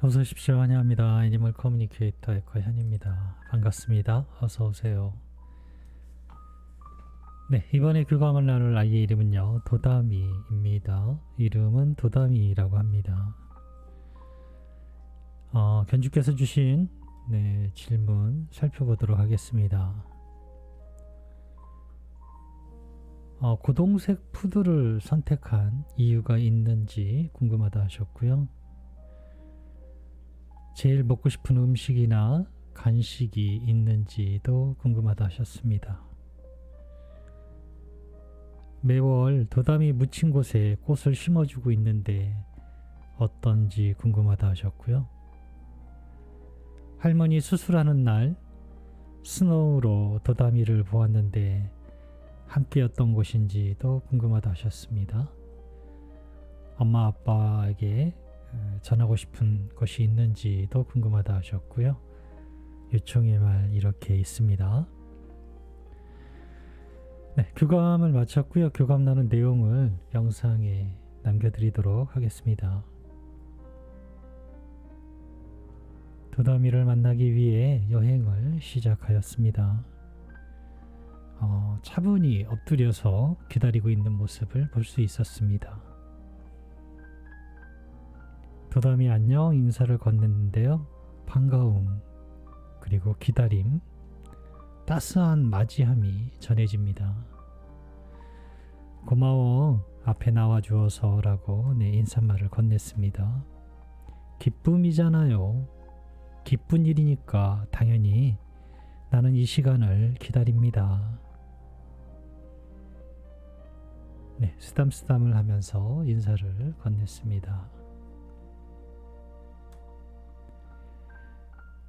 어서 오십시오. 환영합니다. 애니멀 커뮤니케이터 에커현입니다. 반갑습니다. 어서 오세요. 네, 이번에 교감을 나눌 아이의 이름은요, 도다미입니다. 이름은 도다미라고 합니다. 견주께서 주신 질문 살펴보도록 하겠습니다. 고동색 푸드를 선택한 이유가 있는지 궁금하다 하셨고요. 제일 먹고 싶은 음식이나 간식이 있는지도 궁금하다 하셨습니다. 매월 도담이 묻힌 곳에 꽃을 심어주고 있는데 어떤지 궁금하다 하셨고요. 할머니 수술하는 날 스노우로 도담이를 보았는데 함께였던 곳인지도 궁금하다 하셨습니다. 엄마 아빠에게 전하고 싶은 것이 있는지도 궁금하다 하셨고요. 요청의 말 이렇게 있습니다. 네, 교감을 마쳤고요. 교감 나눈 내용을 영상에 남겨드리도록 하겠습니다. 도다미를 만나기 위해 여행을 시작하였습니다. 차분히 엎드려서 기다리고 있는 모습을 볼 수 있었습니다. 도담이 안녕 인사를 건넸는데요. 반가움, 그리고 기다림, 따스한 맞이함이 전해집니다. 고마워, 앞에 나와주어서 라고 인사말을 건넸습니다. 기쁨이잖아요. 기쁜 일이니까 당연히 나는 이 시간을 기다립니다. 쓰담쓰담을 하면서 인사를 건넸습니다.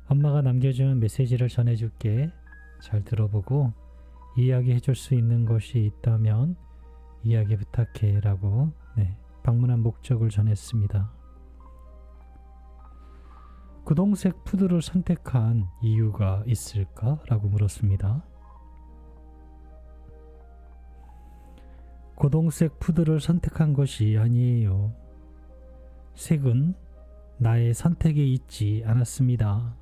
엄마가 남겨준 메시지를 전해줄게. 잘 들어보고 이야기해줄 수 있는 것이 있다면 이야기 부탁해 라고 방문한 목적을 전했습니다. 고동색 푸드를 선택한 이유가 있을까? 라고 물었습니다. 고동색 푸드를 선택한 것이 아니에요. 색은 나의 선택에 있지 않았습니다.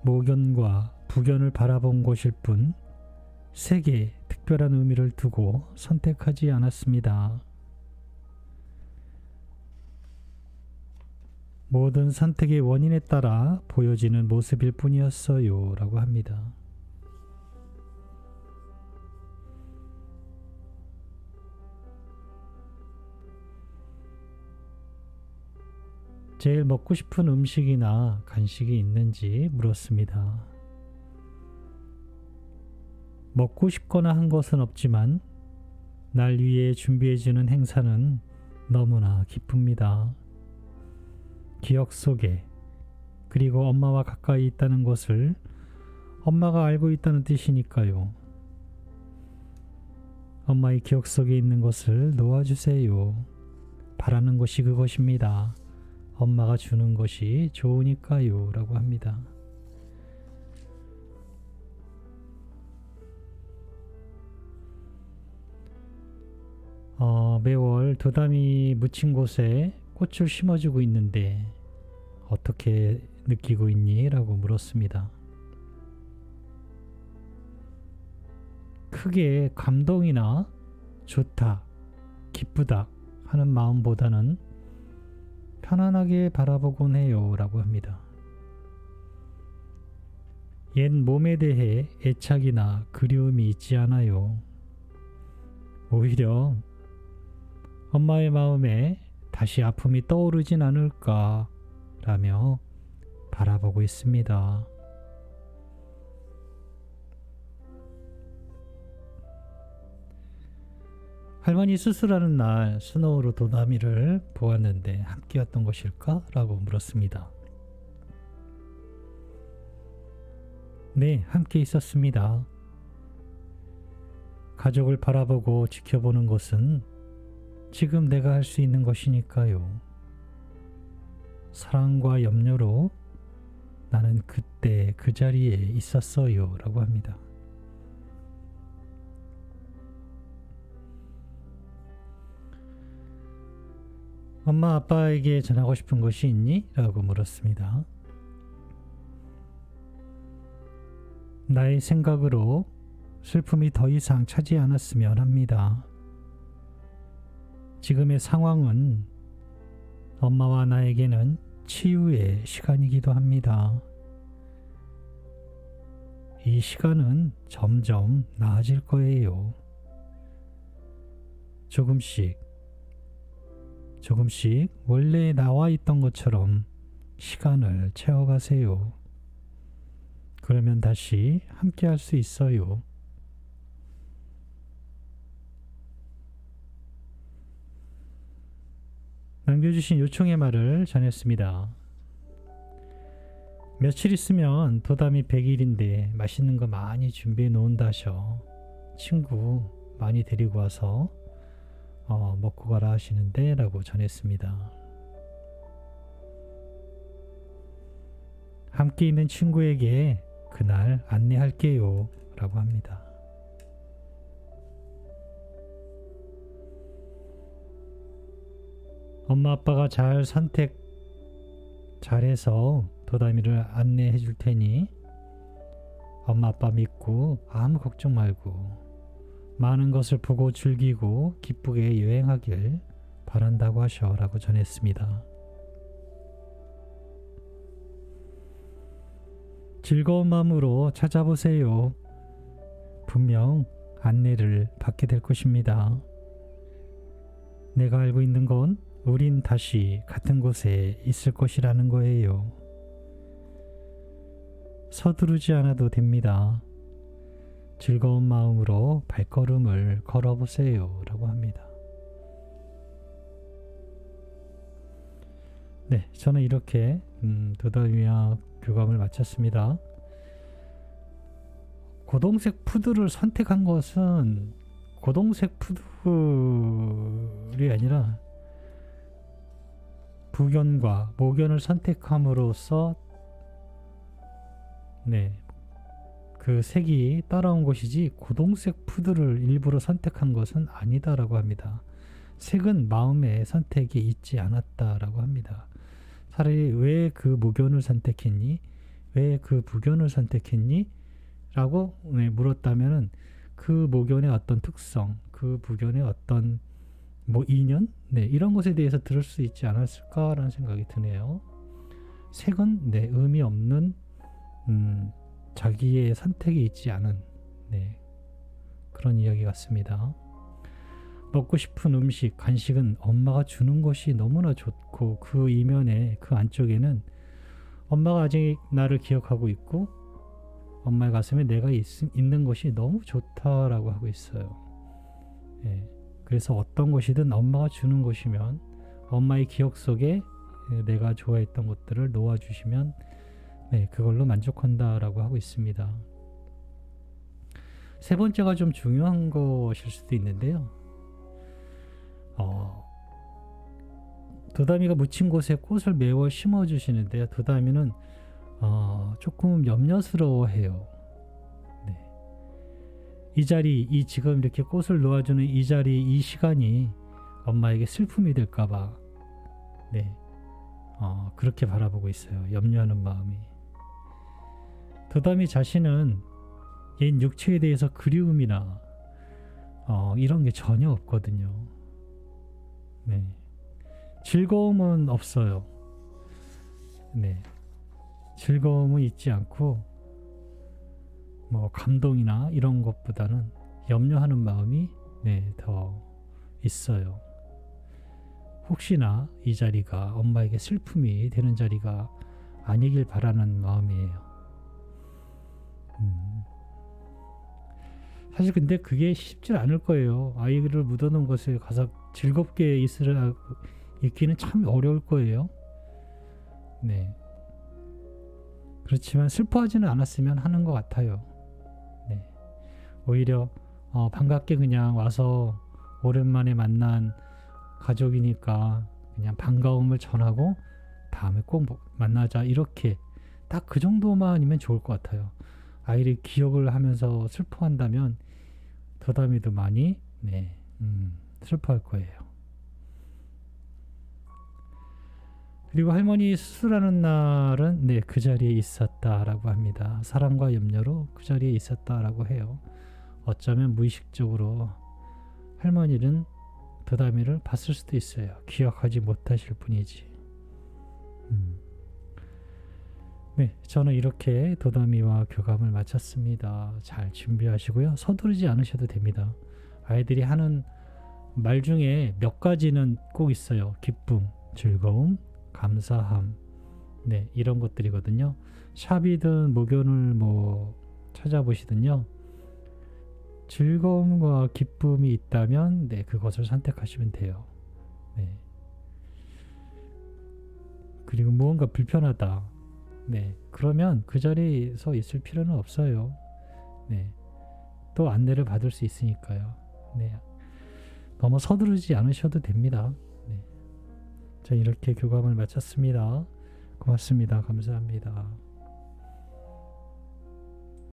모견과 부견을 바라본 것일 뿐 색에 특별한 의미를 두고 선택하지 않았습니다. 모든 선택의 원인에 따라 보여지는 모습일 뿐이었어요 라고 합니다. 제일 먹고 싶은 음식이나 간식이 있는지 물었습니다. 먹고 싶거나 한 것은 없지만 날 위해 준비해주는 행사는 너무나 기쁩니다. 기억 속에, 그리고 엄마와 가까이 있다는 것을 엄마가 알고 있다는 뜻이니까요. 엄마의 기억 속에 있는 것을 놓아주세요. 바라는 것이 그것입니다. 엄마가 주는 것이 좋으니까요 라고 합니다. 매월 도담이 묻힌 곳에 꽃을 심어주고 있는데 어떻게 느끼고 있니? 라고 물었습니다. 크게 감동이나 좋다, 기쁘다 하는 마음보다는 편안하게 바라보곤 해요 라고 합니다. 옛 몸에 대해 애착이나 그리움이 있지 않아요. 오히려 엄마의 마음에 다시 아픔이 떠오르진 않을까 라며 바라보고 있습니다. 할머니 수술하는 날 스노우로 도다미를 보았는데 함께였던 것일까? 라고 물었습니다. 네, 함께 있었습니다. 가족을 바라보고 지켜보는 것은 지금 내가 할 수 있는 것이니까요. 사랑과 염려로 나는 그때 그 자리에 있었어요 라고 합니다. 엄마 아빠에게 전하고 싶은 것이 있니? 라고 물었습니다. 나의 생각으로 슬픔이 더 이상 차지 않았으면 합니다. 지금의 상황은 엄마와 나에게는 치유의 시간이기도 합니다. 이 시간은 점점 나아질 거예요. 조금씩 원래 나와 있던 것처럼 시간을 채워가세요. 그러면 다시 함께 할 수 있어요. 남겨주신 요청의 말을 전했습니다. 며칠 있으면 도담이 100일인데 맛있는 거 많이 준비해 놓은다셔. 친구 많이 데리고 와서 먹고 가라 하시는데 라고 전했습니다. 함께 있는 친구에게 그날 안내할게요 라고 합니다. 엄마 아빠가 잘해서 도담이를 안내해 줄 테니 엄마 아빠 믿고 아무 걱정 말고 많은 것을 보고 즐기고 기쁘게 여행하길 바란다고 하셔 라고 전했습니다. 즐거운 마음으로 찾아보세요. 분명 안내를 받게 될 것입니다. 내가 알고 있는 건 우린 다시 같은 곳에 있을 것이라는 거예요. 서두르지 않아도 됩니다. 즐거운 마음으로 발걸음을 걸어보세요 라고 합니다. 네, 저는 이렇게 도담이와 교감을 마쳤습니다. 고동색 푸드를 선택한 것은 고동색 푸드이 아니라 부견과 모견을 선택함으로써 그 색이 따라온 것이지 고동색 푸드를 일부러 선택한 것은 아니다라고 합니다. 색은 마음의 선택이 있지 않았다라고 합니다. 차라리 왜 그 모견을 선택했니? 왜 그 부견을 선택했니? 라고 물었다면 그 모견의 어떤 특성, 그 부견의 어떤 인연? 이런 것에 대해서 들을 수 있지 않았을까라는 생각이 드네요. 색은 의미 없는 자기의 선택이 있지 않은 그런 이야기 같습니다. 먹고 싶은 음식, 간식은 엄마가 주는 것이 너무나 좋고 그 이면에 그 안쪽에는 엄마가 아직 나를 기억하고 있고 엄마의 가슴에 내가 있는 것이 너무 좋다라고 하고 있어요. 그래서 어떤 것이든 엄마가 주는 것이면 엄마의 기억 속에 내가 좋아했던 것들을 놓아주시면 그걸로 만족한다라고 하고 있습니다. 세 번째가 좀 중요한 것일 수도 있는데요. 도담이가 묻힌 곳에 꽃을 매월 심어주시는데요. 도담이는 조금 염려스러워해요. 이 자리, 지금 이렇게 꽃을 놓아주는 이 자리, 이 시간이 엄마에게 슬픔이 될까봐 그렇게 바라보고 있어요. 염려하는 마음이. 도담이 자신은 옛 육체에 대해서 그리움이나 이런 게 전혀 없거든요. 즐거움은 없어요. 즐거움은 있지 않고 감동이나 이런 것보다는 염려하는 마음이 더 있어요. 혹시나 이 자리가 엄마에게 슬픔이 되는 자리가 아니길 바라는 마음이에요. 사실 근데 그게 쉽지 않을 거예요. 아이를 묻어놓은 곳에 가서 즐겁게 있기는 참 어려울 거예요. 그렇지만 슬퍼하지는 않았으면 하는 것 같아요. 오히려 반갑게 그냥 와서 오랜만에 만난 가족이니까 그냥 반가움을 전하고 다음에 꼭 만나자, 이렇게 딱 그 정도만이면 좋을 것 같아요. 아이를 기억을 하면서 슬퍼한다면 도담이도 많이 슬퍼할 거예요. 그리고 할머니 수술하는 날은 네, 그 자리에 있었다라고 합니다. 사랑과 염려로 그 자리에 있었다라고 해요. 어쩌면 무의식적으로 할머니는 도다미를 봤을 수도 있어요. 기억하지 못하실 뿐이지. 네, 저는 이렇게 도다미와 교감을 마쳤습니다. 잘 준비하시고요. 서두르지 않으셔도 됩니다. 아이들이 하는 말 중에 몇 가지는 꼭 있어요. 기쁨, 즐거움, 감사함, 네, 이런 것들이거든요. 샵이든 목요를 뭐 찾아보시든요. 즐거움과 기쁨이 있다면 네, 그것을 선택하시면 돼요. 네. 그리고 무언가 불편하다. 네, 그러면 그 자리에서 있을 필요는 없어요. 네, 또 안내를 받을 수 있으니까요. 네, 너무 서두르지 않으셔도 됩니다. 네, 자, 이렇게 교감을 마쳤습니다. 고맙습니다. 감사합니다.